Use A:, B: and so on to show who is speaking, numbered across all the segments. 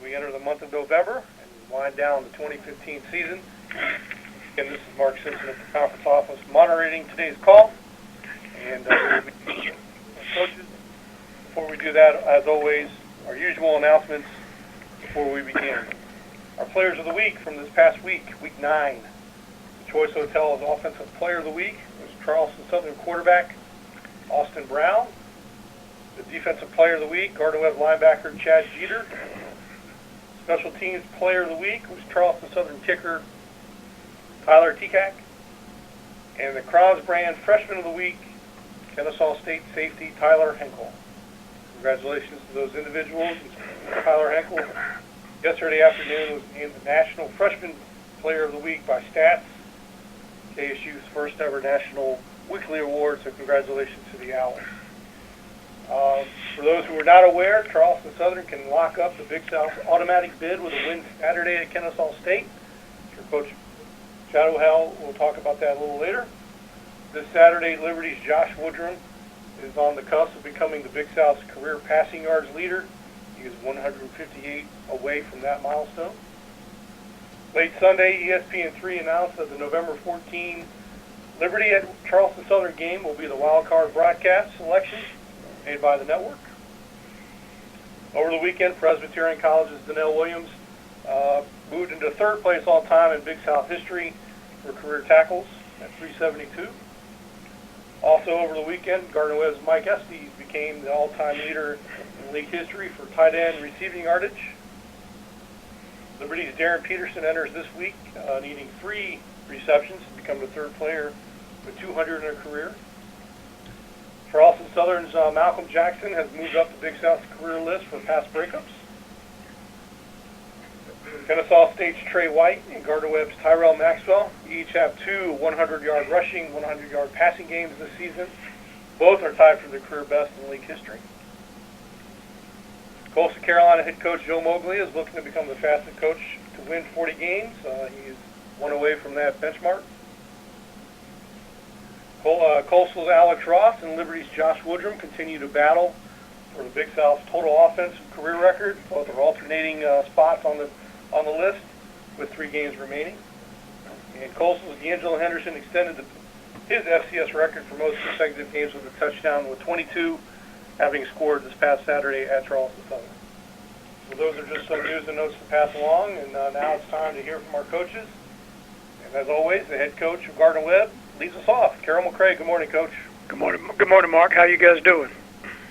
A: we enter the month of November and wind down the 2015 season. Again, this is Mark Simpson at the conference office moderating today's call. And we'll be coaches. Before we do that, as always, our usual announcements before we begin. Our players of the week from this past week, week 9. The Choice Hotel's Offensive Player of the Week was Charleston Southern quarterback Austin Brown. The Defensive Player of the Week, Gardner-Webb linebacker Chad Jeter. Special Teams Player of the Week was Charleston Southern kicker Tyler Tikak. And the Crowns Brand Freshman of the Week, Kennesaw State safety Tyler Henkel. Congratulations to those individuals. Tyler Henkel, yesterday afternoon, was named the National Freshman Player of the Week by Stats, KSU's first ever national weekly award, so congratulations to the Owls. For those who are not aware, Charleston Southern can lock up the Big South automatic bid with a win Saturday at Kennesaw State. Your coach Shadow will talk about that a little later. This Saturday, Liberty's Josh Woodrum is on the cusp of becoming the Big South's career passing yards leader. He is 158 away from that milestone. Late Sunday, ESPN3 announced that the November 14 Liberty at Charleston Southern game will be the wild card broadcast selection made by the network. Over the weekend, Presbyterian College's Donnell Williams moved into third place all time in Big South history for career tackles at 372. Also over the weekend, Gardner-Webb's Mike Estes became the all-time leader in league history for tight end receiving yardage. Liberty's Darren Peterson enters this week, needing 3 receptions to become the third player with 200 in a career. Charleston Southern's Malcolm Jackson has moved up the Big South career list for pass breakups. Kennesaw State's Trey White and Gardner-Webb's Tyrell Maxwell each have 2 100-yard rushing, 100-yard passing games this season. Both are tied for their career best in league history. Coastal Carolina head coach Joe Mobley is looking to become the fastest coach to win 40 games. He is 1 away from that benchmark. Coastal's Alex Ross and Liberty's Josh Woodrum continue to battle for the Big South's total offensive career record. Both are alternating spots on the list with 3 games remaining. And Coastal's D'Angelo Henderson extended his FCS record for most consecutive games with a touchdown with 22, having scored this past Saturday at Charleston Southern. So those are just some news and notes to pass along, and now it's time to hear from our coaches. And as always, the head coach of Gardner-Webb leads us off. Carroll McCray, good morning, Coach.
B: Good morning, Mark. How you guys doing?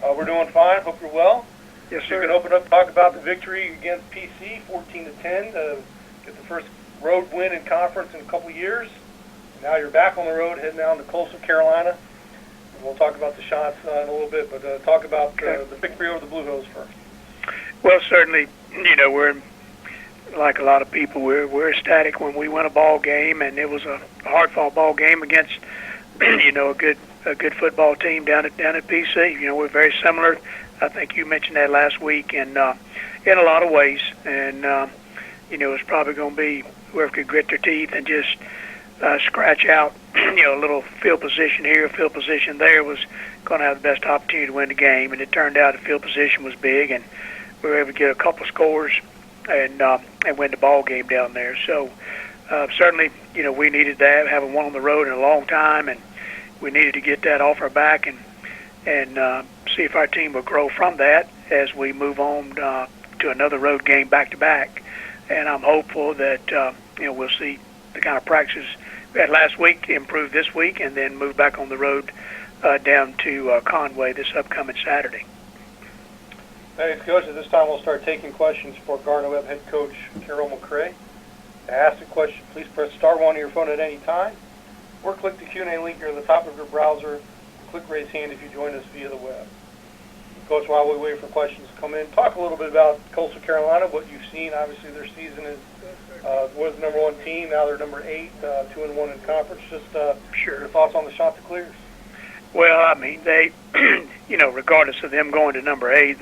A: We're doing fine. Hope you're well.
B: Yes,
A: sir.
B: sir.
A: You can open up and talk about the victory against PC, 14-10, get the first road win in conference in a couple of years. Now you're back on the road, heading down to Coastal Carolina. And we'll talk about the shots in a little bit, but talk about the victory over the Blue Hills first.
B: Well, certainly, we're like a lot of people. We're ecstatic when we win a ball game, and it was a hard-fought ball game against, a good football team down at PC. We're very similar. I think you mentioned that last week, and in a lot of ways. And it's probably going to be whoever could grit their teeth and just scratch out, a little field position here, field position there was going to have the best opportunity to win the game. And it turned out the field position was big, and we were able to get a couple scores and win the ball game down there. So certainly, we needed that, haven't won on the road in a long time, and we needed to get that off our back and see if our team will grow from that as we move on to another road game back-to-back. And I'm hopeful that we'll see the kind of practices we had last week improve this week, and then move back on the road down to Conway this upcoming Saturday.
A: Thanks, Coach. At this time, we'll start taking questions for Gardner-Webb head coach Carroll McCray. To ask a question, please press *1 on your phone at any time, or click the Q&A link near the top of your browser. Click raise hand if you join us via the web. Coach, while we wait for questions to come in, talk a little bit about Coastal Carolina, what you've seen. Obviously, their season was the #1 team. Now they're number 8, 2-1 in conference. Just your thoughts on the Chanticleers.
B: Well, I mean, they, regardless of them going to number 8,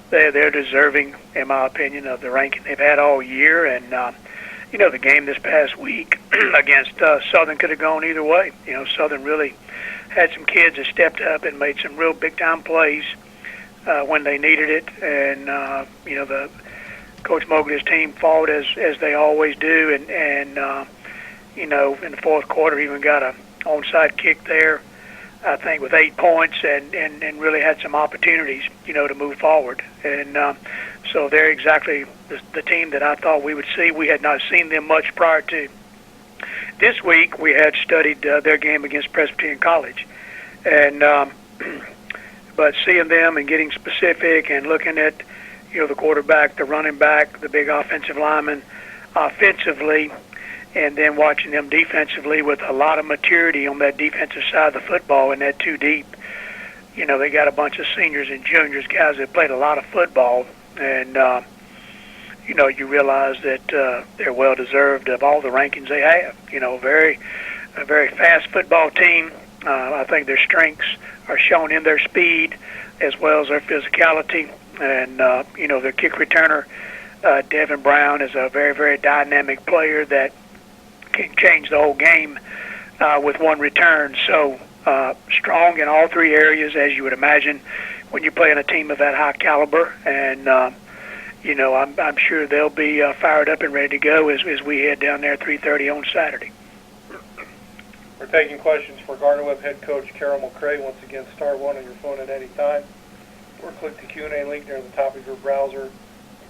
B: they're deserving, in my opinion, of the ranking they've had all year. And the game this past week against Southern could have gone either way. Southern really had some kids that stepped up and made some real big-time plays when they needed it. And, Coach Mowgli's team fought as they always do, and in the fourth quarter even got a onside kick there, I think, with 8 points, and really had some opportunities, to move forward. And so they're exactly the team that I thought we would see. We had not seen them much prior to this week. We had studied their game against Presbyterian College, and but seeing them and getting specific and looking at the quarterback, the running back, the big offensive lineman offensively, and then watching them defensively with a lot of maturity on that defensive side of the football and that too deep. They got a bunch of seniors and juniors, guys that played a lot of football, and you realize that they're well deserved of all the rankings they have. A very fast football team. I think their strengths are shown in their speed as well as their physicality. And, their kick returner, Devin Brown, is a very, very dynamic player that can change the whole game with one return. So strong in all three areas, as you would imagine, when you're playing a team of that high caliber. And, I'm sure they'll be fired up and ready to go as we head down there at 3:30 on Saturday.
A: We're taking questions for Gardner-Webb head coach Carroll McCray. Once again, star 1 on your phone at any time, or click the Q&A link near the top of your browser, and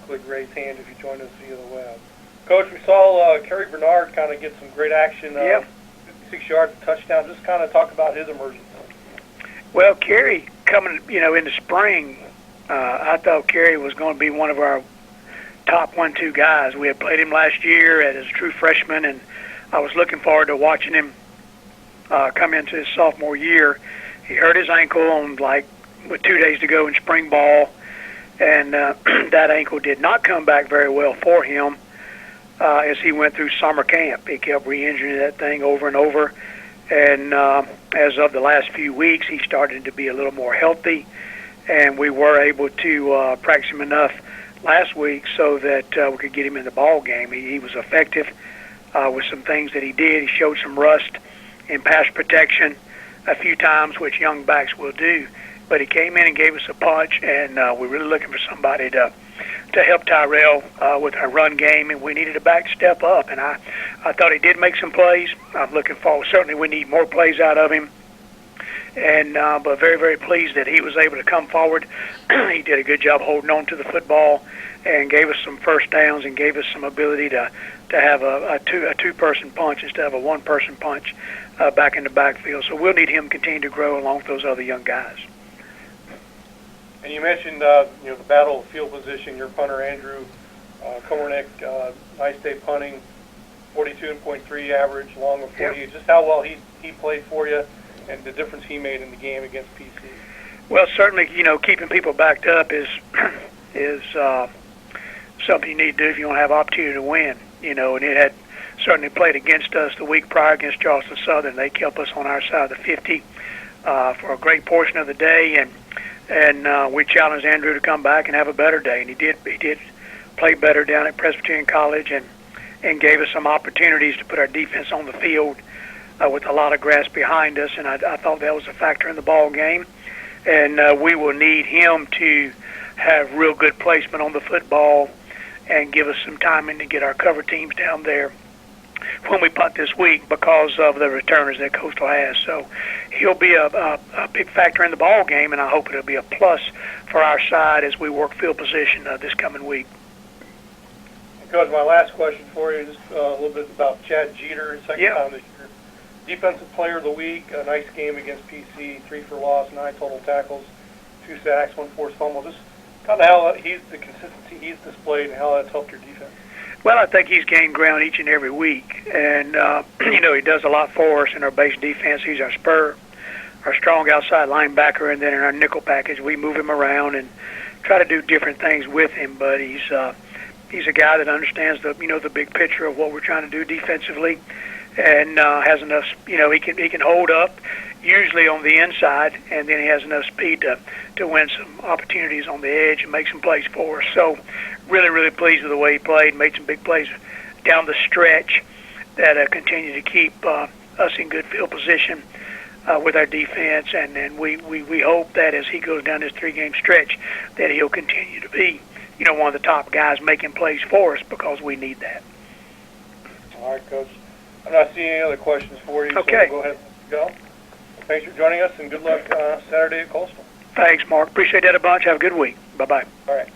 A: click raise hand if you join us via the web. Coach, we saw Kerry Bernard kind of get some great action, 56 yards, touchdown. Just kind of talk about his emergence.
B: Well, Kerry coming, in the spring, I thought Kerry was going to be one of our top 1-2 guys. We had played him last year as a true freshman, and I was looking forward to watching him come into his sophomore year. He hurt his ankle with 2 days to go in spring ball, and that ankle did not come back very well for him as he went through summer camp. He kept re-injuring that thing over and over, and as of the last few weeks, he started to be a little more healthy, and we were able to practice him enough last week so that we could get him in the ball game. He was effective with some things that he did. He showed some rust in pass protection a few times, which young backs will do. But he came in and gave us a punch, and we're really looking for somebody to help Tyrell with our run game, and we needed a back to step up. And I thought he did make some plays. I'm looking forward. Certainly we need more plays out of him. And but very, very pleased that he was able to come forward. He did a good job holding on to the football and gave us some first downs and gave us some ability to have a two-person punch instead of a one-person punch back in the backfield. So we'll need him to continue to grow along with those other young guys.
A: And you mentioned the battle of field position. Your punter, Andrew Komernick, nice day punting, 42.3 average, long of 48. Yep. Just how well he played for you and the difference he made in the game against PC.
B: Well, certainly, keeping people backed up is something you need to do if you want to have opportunity to win. And it had certainly played against us the week prior against Charleston Southern. They kept us on our side of the 50 for a great portion of the day, and we challenged Andrew to come back and have a better day, and he did play better down at Presbyterian College and gave us some opportunities to put our defense on the field with a lot of grass behind us, and I thought that was a factor in the ball game. And we will need him to have real good placement on the football and give us some timing to get our cover teams down there when we punt this week because of the returners that Coastal has. So he'll be a big factor in the ball game, and I hope it'll be a plus for our side as we work field position this coming week.
A: Coach, my last question for you is just a little bit about Chad Jeter, his second time this year. Defensive Player of the Week, a nice game against PC, 3 for loss, 9 total tackles, 2 sacks, 1 forced fumble. Just kind of how the consistency he's displayed and how that's helped your defense.
B: Well, I think he's gained ground each and every week, and he does a lot for us in our base defense. He's our spur, our strong outside linebacker, and then in our nickel package, we move him around and try to do different things with him. But he's a guy that understands the big picture of what we're trying to do defensively, and has enough. He can hold up usually on the inside, and then he has enough speed to win some opportunities on the edge and make some plays for us. So really, really pleased with the way he played, made some big plays down the stretch that continue to keep us in good field position with our defense, and we hope that as he goes down this 3-game stretch that he'll continue to be one of the top guys making plays for us because we need that.
A: All right, Coach. I'm not seeing any other questions for you,
B: Okay.
A: so we'll go ahead and go. Thanks for joining us, and good luck Saturday at Coastal.
B: Thanks, Mark. Appreciate that a bunch. Have a good week. Bye-bye.
A: All right.